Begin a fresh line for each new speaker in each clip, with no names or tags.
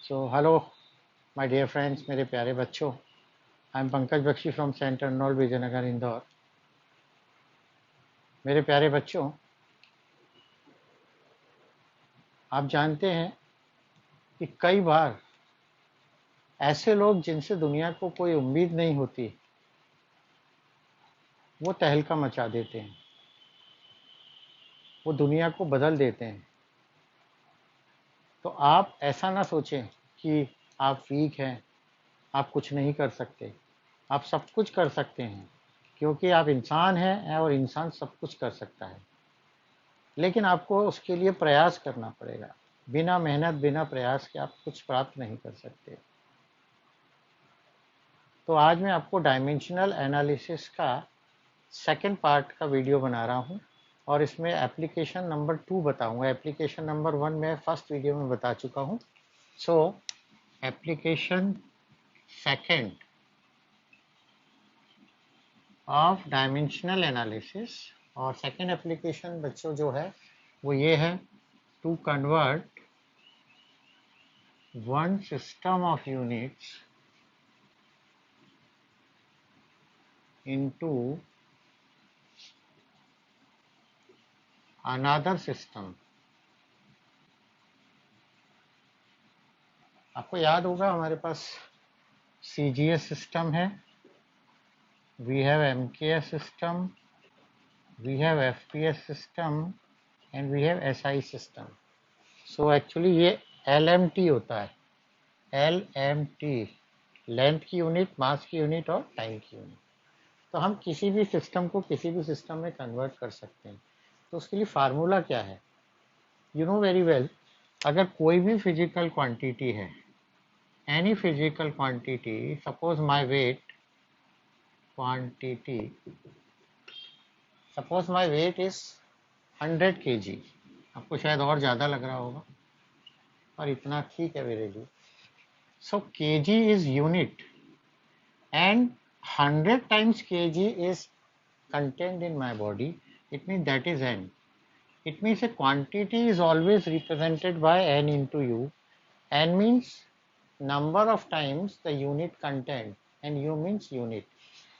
So hello my dear friends, मेरे प्यारे बच्चों। I am Pankaj Bakshi from centre नॉल विजयनगर इंदौर। मेरे प्यारे बच्चों, आप जानते हैं कि कई बार ऐसे लोग जिनसे दुनिया को कोई उम्मीद नहीं होती, वो तहलका मचा देते हैं, वो दुनिया को बदल देते हैं। तो आप ऐसा ना सोचें कि आप वीक हैं, आप कुछ नहीं कर सकते। आप सब कुछ कर सकते हैं, क्योंकि आप इंसान हैं और इंसान सब कुछ कर सकता है। लेकिन आपको उसके लिए प्रयास करना पड़ेगा। बिना मेहनत, बिना प्रयास के आप कुछ प्राप्त नहीं कर सकते। तो आज मैं आपको डायमेंशनल एनालिसिस का सेकंड पार्ट का वीडियो बना रहा हूं, और इसमें एप्लीकेशन नंबर 2 बताऊंगा। एप्लीकेशन नंबर 1 मैं फर्स्ट वीडियो में बता चुका हूं। So application second of dimensional analysis, और सेकंड एप्लीकेशन बच्चों जो है वो ये है, to convert one system of units into another system। आपको याद होगा हमारे पास CGS सिस्टम है, we have MKS system, we have FPS system and we have SI system. So actually ये LMT होता है। LMT लेंथ की यूनिट, मास की यूनिट और टाइम की यूनिट। तो हम किसी भी सिस्टम को किसी भी सिस्टम में कन्वर्ट कर सकते हैं। तो उसके लिए फार्मूला क्या है? यू नो वेरी वेल, अगर कोई भी फिजिकल क्वांटिटी है, any physical quantity, suppose my weight quantity, suppose my weight is 100 kg। आपको शायद और ज़्यादा लग रहा होगा, पर इतना ठीक है मेरे लिए। सो kg is unit and 100 times kg is contained in my body. It means that is n. It means a quantity is always represented by n into u. n means number of times the unit contained and u means unit.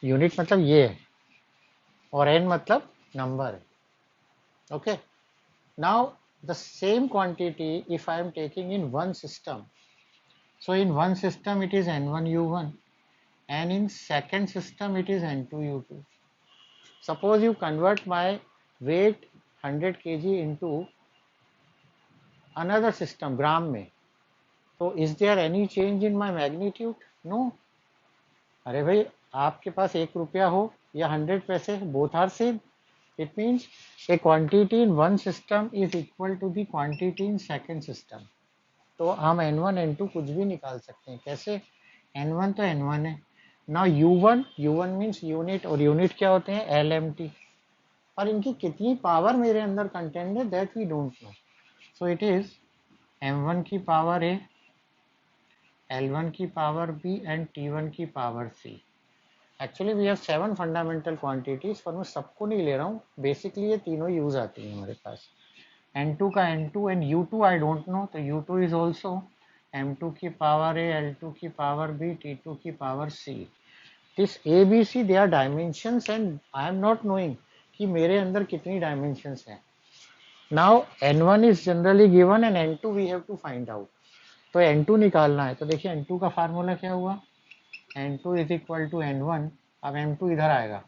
Unit मतलब ये है और n मतलब number है. Okay. Now the same quantity if I am taking in one system, so in one system it is n1 u1 and in second system it is n2 u2. Suppose you convert my weight 100 kg into another system gram में, तो is there any change in my magnitude? No. अरे भाई, आपके पास 1 रुपया हो या 100 पैसे, both are same. It means a quantity in one system is equal to the quantity in second system. तो हम n1 n2 कुछ भी निकाल सकते हैं। कैसे? n1 तो n1 है। Now u1 means unit, और unit क्या होते हैं? LMT। और इनकी कितनी पावर मेरे अंदर कंटेंट है, that we don't know. So it is m1 की पावर a, L1 की पावर b एंड T1 की power c। Actually we have 7 fundamental quantities, पर मैं सबको नहीं ले रहा हूँ। बेसिकली ये तीनों यूज आती हैं हमारे पास। n2 का n2 and u2 I don't know, तो u2 इज ऑल्सो m2 की पावर a, L2 की पावर b, T2 की power c। This A B C they are dimensions and I am not knowing कि मेरे अंदर कितनी dimensions हैं। Now n1 is generally given and n2 we have to find out. तो n2 निकालना है, तो देखिए n2 का फार्मूला क्या हुआ? n2 is equal to n1। अब m2 इधर आएगा,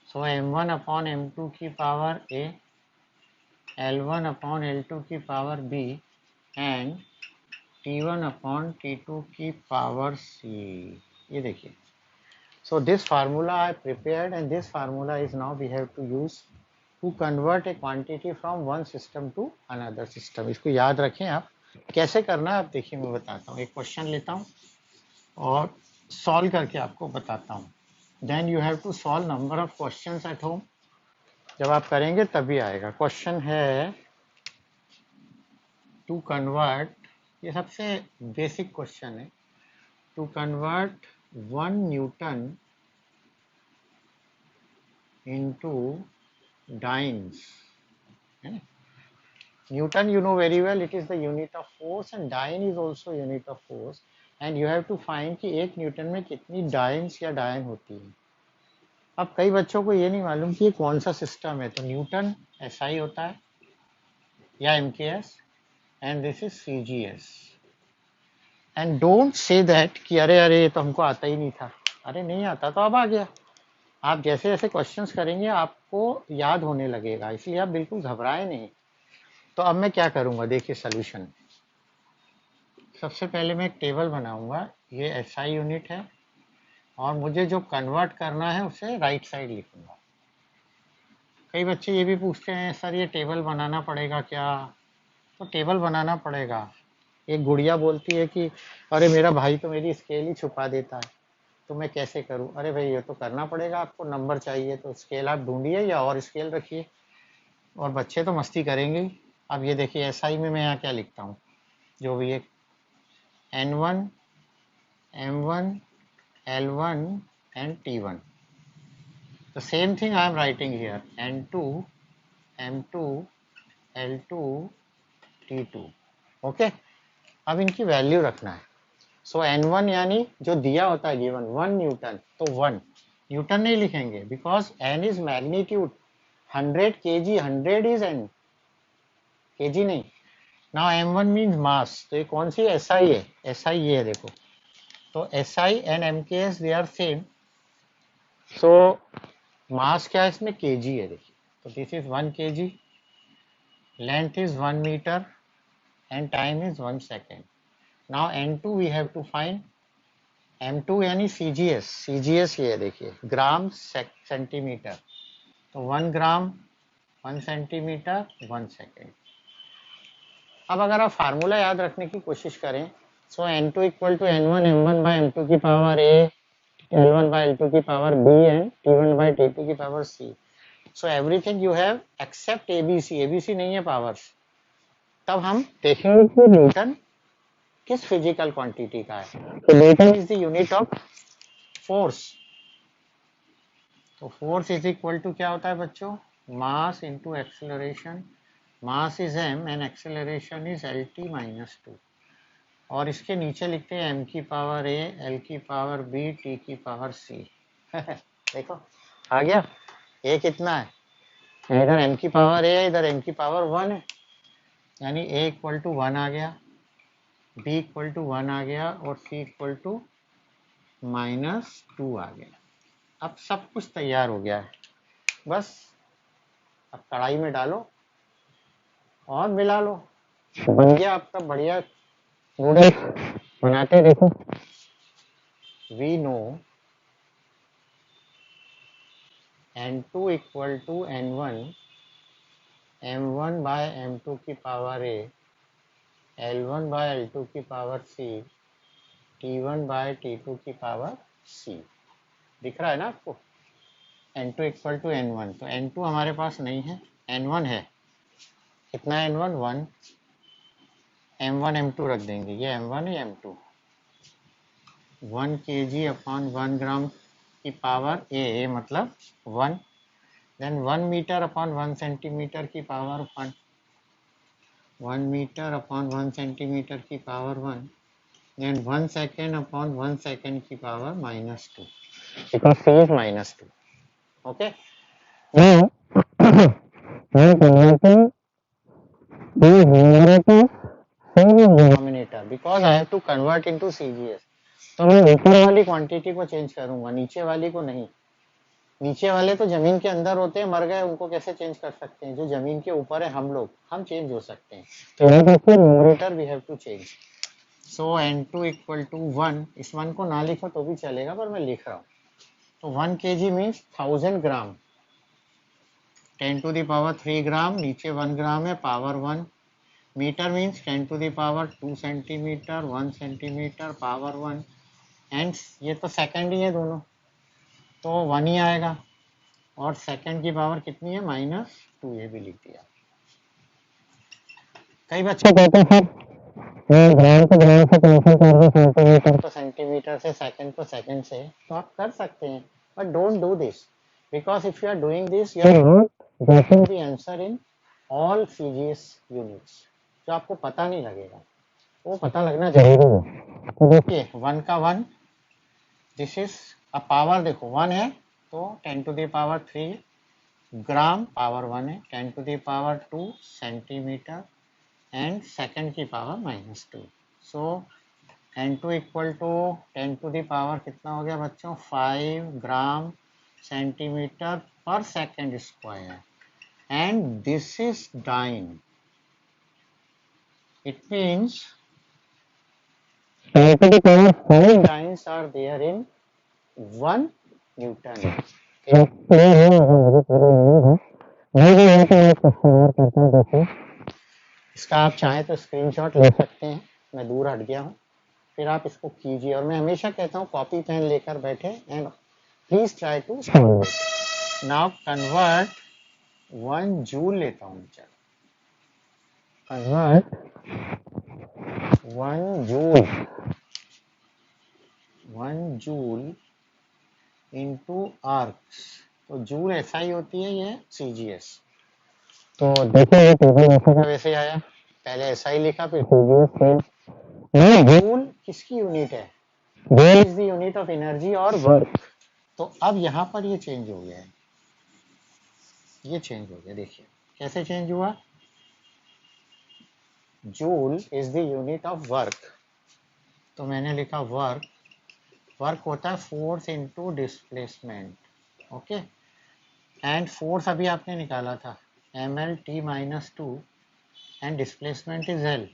सो m1 अपॉन m2 की power a, L1 upon L2 की power b and T1 upon T2 की पावर c। ये देखिए, so this formula I prepared and this formula is now we have to use to convert a quantity from one system to another system। इसको याद रखें आप। कैसे करना है आप देखिए, मैं बताता हूँ। एक क्वेश्चन लेता हूँ और सॉल्व करके आपको बताता हूँ। Then you have to solve number of questions at home. जब आप करेंगे तभी आएगा। क्वेश्चन है टू कन्वर्ट, ये सबसे बेसिक क्वेश्चन है, to convert 1 newton into dynes, है ना? Newton, you know very well, it is the unit of force, and dyne is also unit of force, and you have to find कि एक Newton में कितनी dance या डायन होती है। अब कई बच्चों को ये नहीं मालूम कि ये कौन सा सिस्टम है, तो न्यूटन SI होता है या MKS, and this is CGS। And don't say that कि अरे अरे ये तो हमको आता ही नहीं था। अरे नहीं आता तो अब आ गया। आप जैसे जैसे क्वेश्चंस करेंगे आपको याद होने लगेगा, इसलिए आप बिल्कुल घबराए नहीं। तो अब मैं क्या करूंगा, देखिए सोल्यूशन। सबसे पहले मैं एक टेबल बनाऊंगा, ये SI यूनिट है, और मुझे जो कन्वर्ट करना है उसे राइट साइड लिखूंगा। कई बच्चे ये भी पूछते हैं सर ये टेबल बनाना पड़ेगा क्या, तो टेबल बनाना पड़ेगा। एक गुड़िया बोलती है कि अरे मेरा भाई तो मेरी स्केल ही छुपा देता है, तो मैं कैसे करूं। अरे भाई ये तो करना पड़ेगा, आपको नंबर चाहिए तो स्केल आप ढूंढिए या और स्केल रखिए, और बच्चे तो मस्ती करेंगे ही। अब ये देखिए SI में मैं यहाँ क्या लिखता हूँ, जो भी एक N1 M1 L1 and T1, the same thing I am writing here, N2 M2 L2 T2। Okay, अब इनकी वैल्यू रखना है। सो N1 यानी जो दिया होता है गिवन 1 न्यूटन, तो 1 न्यूटन नहीं लिखेंगे because N is magnitude, 100 kg, 100 is N, kg नहीं। नाउ M1 मीन्स मास, तो ये कौन सी SI है, SI ये है देखो, तो SI and MKS they are same. So mass क्या है इसमें, kg है देखिए, तो this is 1 kg, length is 1 metre and time is 1 second. Now N2 we have to find, M2 यानी CGS, CGS ये देखिए ग्राम सेंटीमीटर, तो 1 ग्राम 1 सेंटीमीटर 1 सेकेंड। अब अगर आप फार्मूला याद रखने की कोशिश करें, सो N2 equal to N1 M1 by M2 की power A, L1 by L2 की power B and T1 by T2 की power C। So everything you have except ABC, ABC नहीं है पावर्स। तब हम देखेंगे कि न्यूटन किस फिजिकल क्वांटिटी का है, तो Newton is the unit of force. तो फोर्स इज इक्वल टू क्या होता है बच्चों, mass into acceleration. Mass is m and acceleration is LT minus 2, और इसके नीचे लिखते हैं m की पावर a, l की पावर b, t की पावर c। देखो आ गया, a कितना है, इधर m की पावर a है, इधर m की पावर 1 है, यानी a इक्वल टू 1 आ गया, b इक्वल टू 1 आ गया, और c इक्वल टू माइनस 2 आ गया। अब सब कुछ तैयार हो गया है, बस अब कढ़ाई में डालो और मिला लो, बन गया आपका बढ़िया नूडल्स। बनाते देखो। We know N2 equal to N1 M1 by M2 की power A, L1 bye L2 की power C, T1 bye T2 की पावर C। दिख रहा है ना आपको, N2 इक्वल टू N1, तो N2 हमारे पास नहीं है, N1 है। कितना है N1, 1, M1 M2 रख देंगे, ये M1 है M2। 1 kg अपॉन 1 ग्राम की पावर A मतलब 1, देन 1 मीटर अपॉन 1 सेंटीमीटर की पावर 1, 1 मीटर अपॉन 1 सेंटीमीटर की power 1, then 1 second upon 1 second की power minus 2, because C is minus 2। Okay, now I am converting these numerators same in denominator because I have to convert into CGS। तो मैं ऊपर वाली quantity को change करूंगा, नीचे वाली को नहीं। नीचे वाले तो जमीन के अंदर होते हैं, मर गए, उनको कैसे चेंज कर सकते हैं। जो जमीन के ऊपर है हम लोग, हम चेंज हो सकते हैं। तो यहाँ देखिए numerator we have to change. So N2 equal to 1, इस 1 को ना लिखो तो भी चलेगा, पर मैं लिख रहा हूँ। तो 1 kg means 1000 gram, 10 to the power 3 gram, नीचे 1 ग्राम है, power 1। Metre means 10 to the power 2 centimetre, 1 centimetre, power 1। And ये तो सेकंड ही है दोनों, तो 1 ही आएगा, और सेकंड की पावर कितनी है, -2, ये भी लिख दिया। कई बच्चे कहते हैं सर ग्राम को ग्राम से कैंसिल कर दो, सेंटीमीटर को सेंटीमीटर से, सेकंड को सेकंड से, तो आप कर सकते हैं, but don't do this, because if you are doing this you are not getting the answer in all CGS units, जो आपको पता नहीं लगेगा वो पता लगना जरूरी है। तो देखिए 1 का 1, दिस इज अ पावर, देखो 1 है तो 10⁻³ ग्राम पावर 1 है, 10⁻² सेंटीमीटर एंड सेकंड की power -2। So n2 equal to 10⁻, कितना हो गया बच्चों, 5 gram centimetre per second square, and this is dyne, it means 5 dynes are there in 1 Newton. इसका आप चाहें तो स्क्रीनशॉट ले सकते हैं, मैं दूर हट गया हूँ, फिर आप इसको कीजिए। और मैं हमेशा कहता हूँ कॉपी पेन लेकर बैठे and please try to solve it. Now convert 1 joule लेता हूँ, चलो कन्वर्ट 1 जूल इनटू आर्क्स। तो जूल SI होती है, ये CGS। तो देखिए ये टेबल वैसे का वैसे आया, पहले SI लिखा फिर CGS सेम। जूल किसकी यूनिट है, joule is the unit of energy और वर्क। तो अब यहाँ पर ये चेंज हो गया है, ये चेंज हो गया, देखिए कैसे चेंज हुआ। Joule is the unit of work, तो मैंने लिखा वर्क, वर्क होता है force into displacement, okay. And force अभी आपने निकाला था mL/t-2 and displacement is L,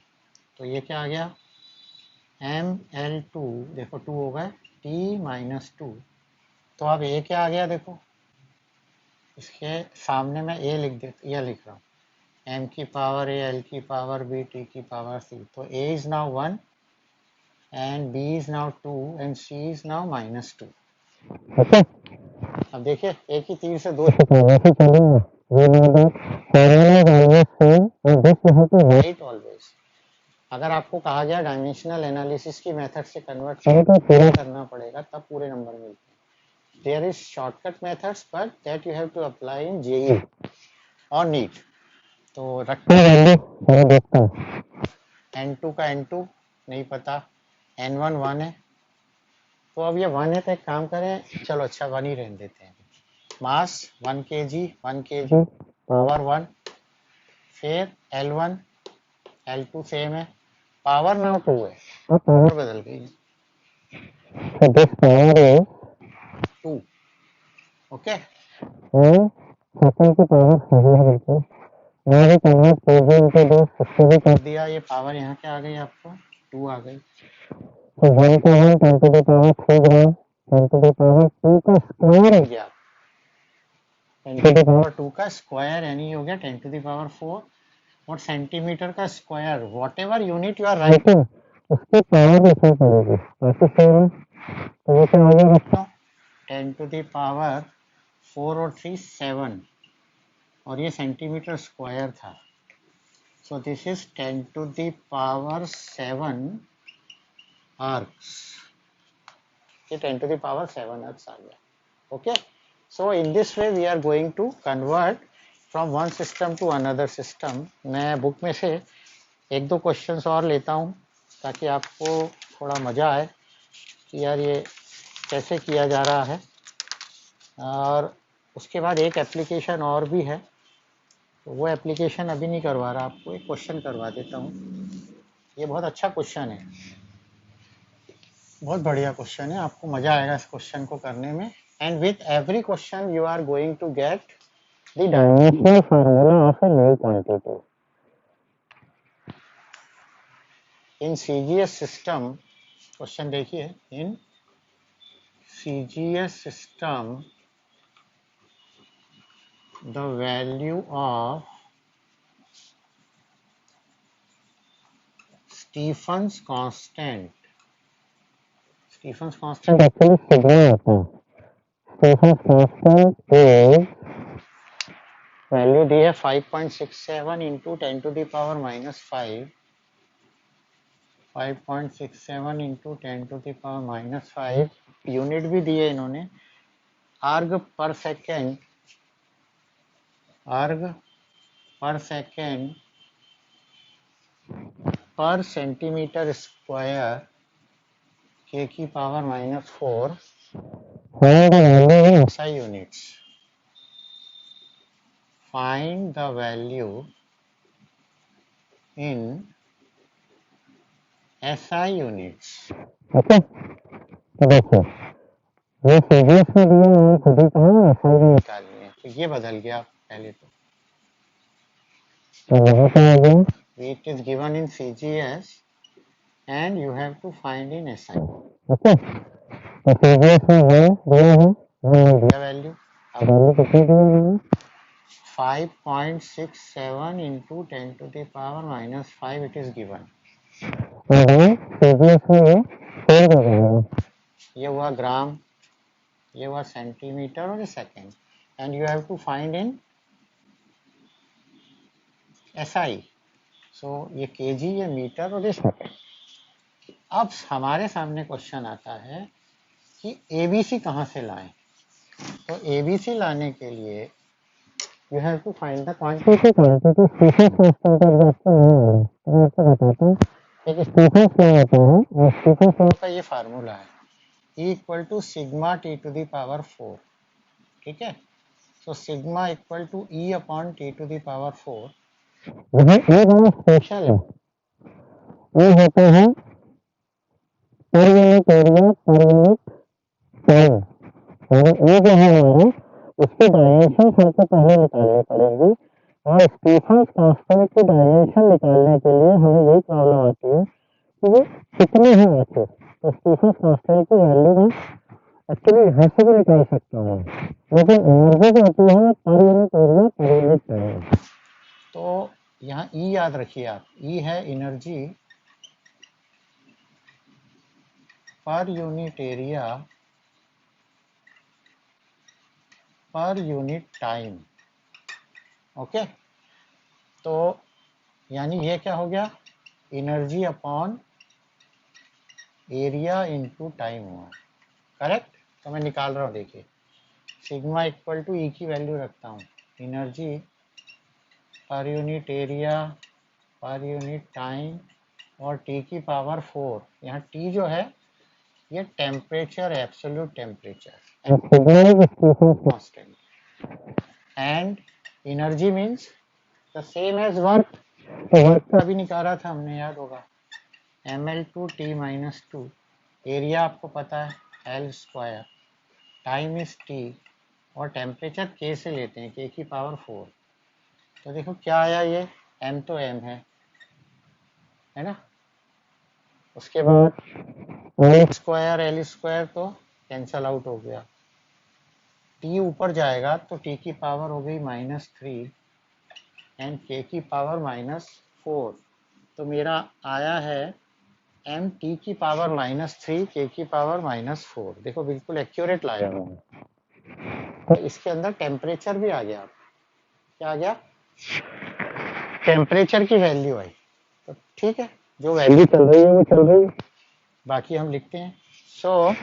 तो ये क्या आ गया mL2, देखो 2 हो गए, t-2। तो अब a क्या आ गया, देखो इसके सामने मैं a लिख दे, यह लिख रहा हूँ m की पावर a, l की पावर b, t की पावर c। तो a is now 1 and b is now 2 and c is now -2, okay. अब देखिए एक ही तीर से दो ऑलवेज। अगर आपको कहा गया डायमेंशनल एनालिसिस की मेथड से कन्वर्ट करें तो पूरा करना पड़ेगा, तब पूरे नंबर मिलते हैं। There is shortcut methods but that you have to apply in JEE और नीट। तो रखते हैं, मैं देखता हूँ n2 का n2 नहीं पता, n1 1 है, तो अब ये 1 है तो एक काम करें, चलो अच्छा 1 ही रहने देते हैं। मास 1 kg, 1 kg पावर 1, फिर L1 L2 सेम है, पावर नाउ 2 है, पावर बदल गई, so this power is 2, okay. Second की पावर सही है बिल्कुल, मैं भी कन्वर्ट kg into दो, उसको भी कर दिया, ये पावर यहाँ क्या आ गई आपको 2 आ गई। तो 1 का 1 10⁻³ ग्राम, 10⁻² का स्क्वायर हो गया, 10⁻² का स्क्वायर यानी हो गया 10⁻⁴, और सेंटीमीटर का square, whatever unit you are writing उसकी पावर लिखनी पड़ेगी, बाकी सेम है। तो ये क्या हो गया बच्चों, 10⁻⁴ और 3 7, और ये सेंटीमीटर स्क्वायर था, सो दिस इज 10⁻⁷ आर्क्स, ये 10⁻⁷ आर्क्स आ गया, okay. So in this way we are going to convert from one system to another system. मैं बुक में से एक दो क्वेश्चंस और लेता हूँ ताकि आपको थोड़ा मज़ा आए कि यार ये कैसे किया जा रहा है। और उसके बाद एक एप्लीकेशन और भी है, तो वो एप्लीकेशन अभी नहीं करवा रहा, आपको एक क्वेश्चन करवा देता हूँ। ये बहुत अच्छा क्वेश्चन है, बहुत बढ़िया क्वेश्चन है, आपको मज़ा आएगा इस क्वेश्चन को करने में। And with every question you are going to get the dimensional formula of a new quantity. In CGS system, question देखिए, in CGS system the value of Stephen's constant actually sigma होता है। Stephen's constant is value दी है 5.67 into 10⁻⁻5, 5.67 into 10⁻⁻5, unit भी दिए इन्होंने, आर्ग पर second, आर्ग पर second पर सेंटीमीटर स्क्वायर k की power -4 SI units. Find the value in SI units. Okay, तो देखो ये सीजीएस में दिया है, खुद ही कहा SI में निकालनी है, तो ये बदल गया पहले तो यहाँ पे आ गया it is given in CGS and you have to find in SI. Okay, तो CGS में ये दिया है, ये वैल्यू, अब वैल्यू कितनी दी है? 5.67 into 10 to the power -5 it is given. CGS में ये सेव कर देंगे, ये हुआ ग्राम, ये हुआ सेंटीमीटर और second, and you have to find in SI. So ये केजी, ये मीटर और ये सेकेंड. अब हमारे सामने क्वेश्चन आता है कि ABC कहाँ से लाएं. तो ABC लाने के लिए you have to find the quantity. Quantity Stefan system का एग्जांपल नहीं है, मैं आपको बताता हूँ. एक स्टीफन लॉ होता है और स्टीफन लॉ का ये फार्मूला है E equal to sigma T to the power 4. ठीक है, so sigma equal to E upon T to the power 4. यहाँ ये बड़ा स्पेशल है, ये होता है पर unit area per unit time. और ये जो है हमारा, इसकी डायमेंशन सबसे पहले निकालनी पड़ेगी, और स्टीफन कांस्टेंट की डायमेंशन निकालने के लिए हमें यही प्रॉब्लम आती है कि वो कितने हैं ऐसे. तो स्टीफन कांस्टेंट की वैल्यू में एक्चुअली यहाँ से भी निकाल सकता हूँ, लेकिन एनर्जी जो होती है पर unit area per unit time. तो यहाँ E याद रखिए आप, E है energy per unit area per unit time. Okay, तो यानी ये क्या हो गया, energy upon area into time हुआ. करेक्ट, तो मैं निकाल रहा हूँ. देखिए सिग्मा इक्वल टू E की वैल्यू रखता हूँ, energy per unit area per unit time और T की पावर 4. यहाँ T जो है ये temperature, absolute temperature, and energy means the same as work. तो वर्क का भी निकाला था हमने, याद होगा, mL/T-2. एरिया आपको पता है L square, time is T और टेम्परेचर K से लेते हैं, K की पावर 4. तो देखो क्या आया, ये M तो M है ना. उसके बाद L स्क्वायर तो कैंसल आउट हो गया. T ऊपर जाएगा तो T की पावर हो गई -3 एंड K की पावर -4. तो मेरा आया है M T की पावर -3 K की पावर -4. देखो बिल्कुल एक्यूरेट लाया मैंने. तो इसके अंदर टेम्परेचर भी आ गया. क्या आ गया, टेम्परेचर की वैल्यू आई. तो ठीक है, जो वैल्यू चल रही है वो चल रही है, बाकी हम लिखते हैं. सो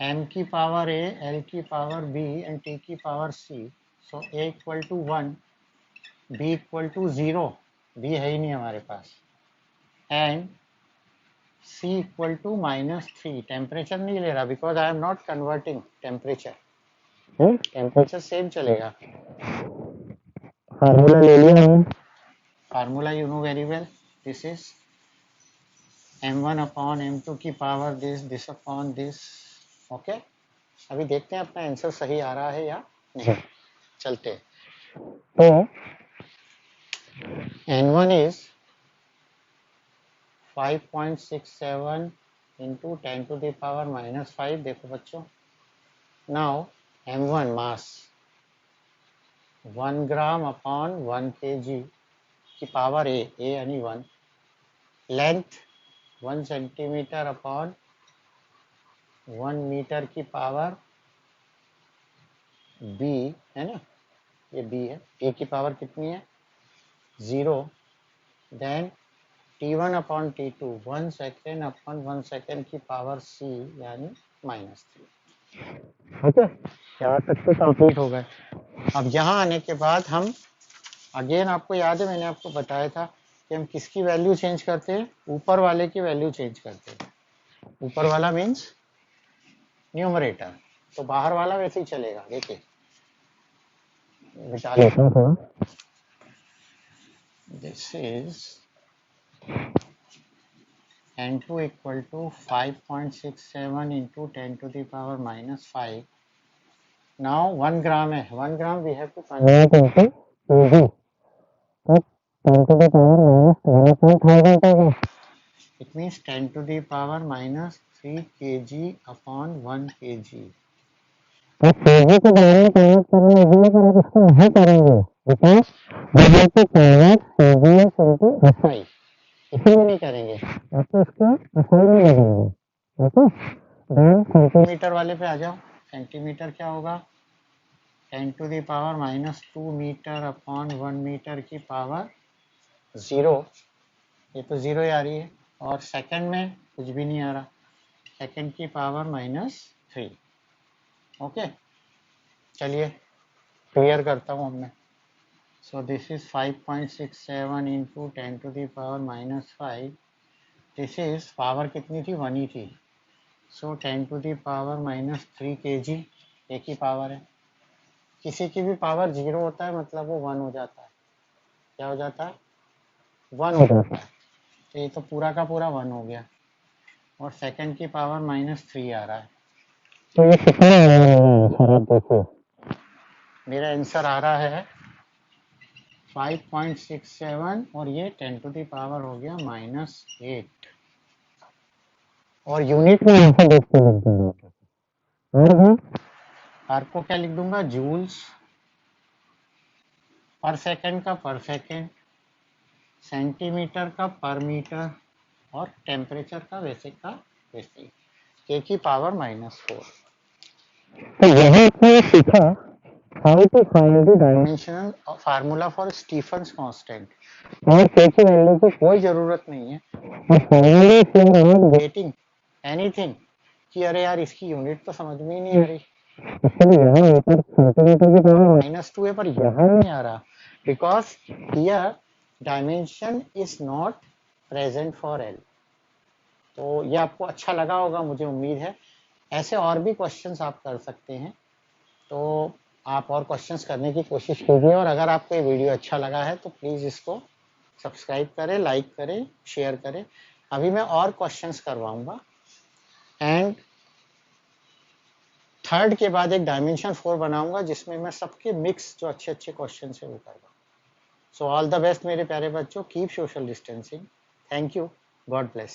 M की पावर A, L की पावर B एंड T की power C. So A equal to 1, B equal to 0, B है ही नहीं हमारे पास, and C equal to -3. Temperature नहीं ले रहा because I am not converting temperature. Temperature same चलेगा. फार्मूला ले लिया हमने, formula you know very well, this is m1 upon m2 की power this upon this. Okay, अभी देखते हैं अपना आंसर सही आ रहा है या नहीं. चलते. तो n1 is 5.67 into 10 to the power -5. देखो बच्चों, नाउ m1 मास 1 ग्राम अपॉन 1 kg की पावर A यानी 1. लेंथ 1 सेंटीमीटर अपॉन 1 मीटर की पावर B है ना, ये B है. A की पावर कितनी है, 0. Then T1 upon T2 1 second upon 1 second की पावर C यानी -3. ओके, यहाँ तक तो कंप्लीट हो गए. अब यहाँ आने के बाद हम अगेन आपको याद है मैंने आपको बताया था कि हम किसकी वैल्यू चेंज करते हैं, ऊपर वाले की वैल्यू चेंज करते हैं। ऊपर वाला मीन्स न्यूमरेटर, तो बाहर वाला वैसे ही चलेगा। देखिए बिता लेता हूँ थोड़ा। This is n2 equal to 5.67 into 10 to the power minus 5. Now 1 gram है, 1 gram we have to convert into kg. तो 10 to the power minus 1,000 होगा. It means 10 to the power minus 3 kg upon 1 kg. तो kg को dollar में convert करना easily, पर आप इसको नहीं करेंगे because we have to convert kgs into SI, इसीलिए नहीं करेंगे, आपको इसको SI में लगेंगे। ओके, देन सेंटीमीटर वाले पे आ जाओ। सेंटीमीटर क्या होगा, 10 to the power minus 2 metre upon 1 metre की पावर 0, ये तो 0 ही आ रही है, और सेकंड में कुछ भी नहीं आ रहा, सेकंड की पावर -3। ओके, चलिए क्लियर करता हूँ अब मैं। So this is 5.67 into 10 to the power -5, this is power कितनी थी, 1 ही थी, सो 10 to the power -3 kg, एक ही पावर है। किसी की भी पावर 0 होता है मतलब वो 1 हो जाता है, क्या हो जाता है, 1 हो जाता है, तो ये तो पूरा का पूरा 1 हो गया, और सेकंड की पावर -3 आ रहा है, तो ये कितना आ रहा है आंसर, आप देखो मेरा आंसर आ रहा है 5.67, और ये 10 to the power हो गया -8, और यूनिट में आंसर देख के लिख दूंगा, और आर को क्या लिख दूंगा, जूल्स पर सेकंड का पर सेकंड, सेंटीमीटर का पर मीटर, और टेम्परेचर का वैसे ही, के की पावर -4। तो यहाँ पे सीखा how to find the dimensional formula for Stephen's constant, और के की वैल्यू की कोई जरूरत नहीं है, और finally if you are not getting anything कि अरे यार इसकी यूनिट तो समझ में ही नहीं आ रही, इसलिए यहाँ ऊपर सेंटीमीटर की पावर -2 है पर यहाँ नहीं आ रहा, because here dimension is not present for L. तो ये आपको अच्छा लगा होगा, मुझे उम्मीद है। ऐसे और भी क्वेश्चंस आप कर सकते हैं, तो आप और क्वेश्चंस करने की कोशिश कीजिए, और अगर आपको ये वीडियो अच्छा लगा है तो प्लीज़ इसको सब्सक्राइब करें, लाइक करें, शेयर करें। अभी मैं और क्वेश्चंस करवाऊंगा, एंड थर्ड के बाद एक डायमेंशन 4 बनाऊंगा जिसमें मैं सबके मिक्स जो अच्छे अच्छे क्वेश्चन है वो करवाऊंगा। सो ऑल द बेस्ट मेरे प्यारे बच्चों, keep social distancing, thank you, God bless.